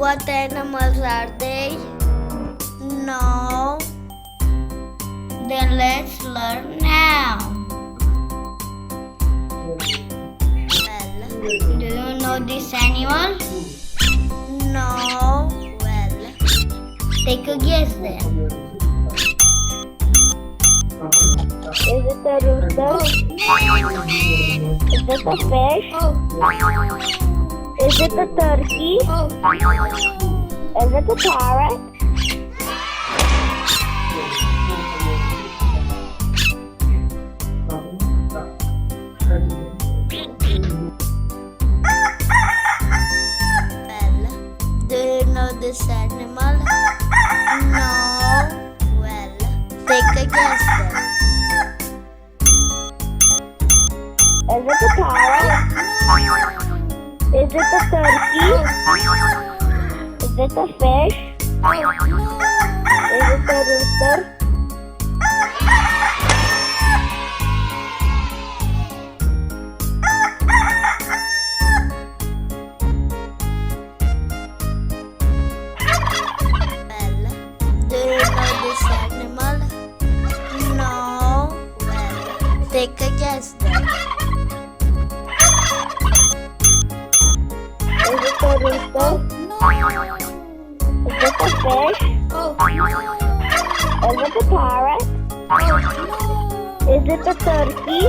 What animals are they? No. Then let's learn now. Well, do you know this animal? No. Well, take a guess then. Is it a rooster? Is it a fish? Is it a turkey? Is it a parrot? Well, do you know this animal? No. Well, take a guess then. Is it a parrot? Is it a turkey? Is it a fish? Is it a rooster? Well, do you know this animal? No. Well, take a guess then. Is it a rooster? Is it a fish? Is it a parrot? Is it a turkey?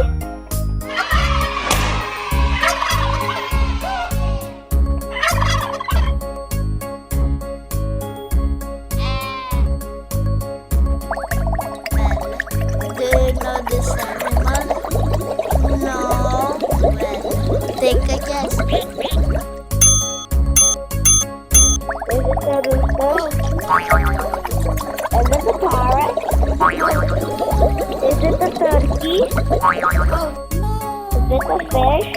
Do you know this animal? No. Well, take a guess. Is it a rooster? Is it a parrot? Is it a turkey? Is it a fish?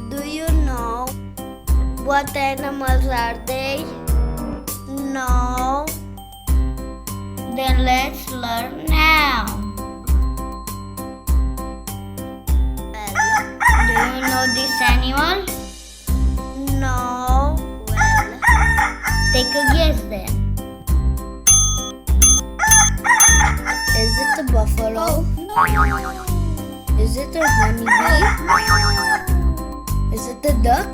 Do you know what animals are they? No. Then let's learn now. Well, do you know this animal? No. Well, take a guess then. Is it a buffalo? Is it a honeybee? Is it a duck?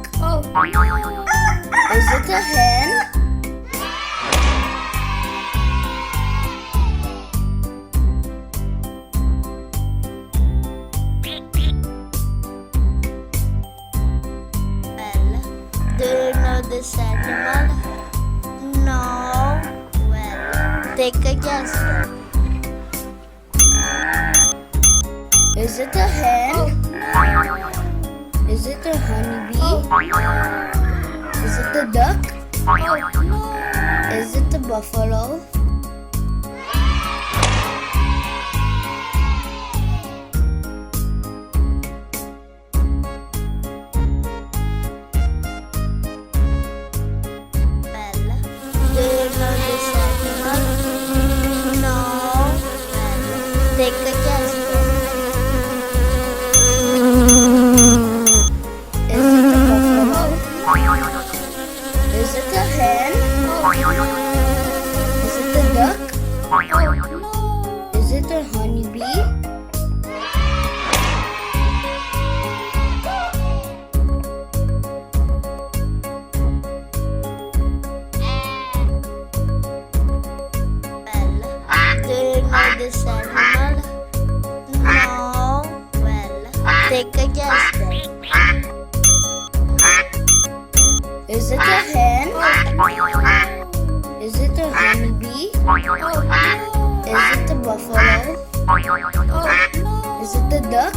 Is it a hen? Well, do you know this animal? No. Well, take a guess then. Is it a hen? Is it a honeybee? Is it a duck? Is it a buffalo? Well, do you know this animal? No. Well, take a guess then. Is it a buffalo? Is it a hen? Is it a duck? Is it a honeybee? Well, do you know this animal? No. Well, take a guess then. Is it a hen? Is it a honeybee? Is it a buffalo? Is it a duck?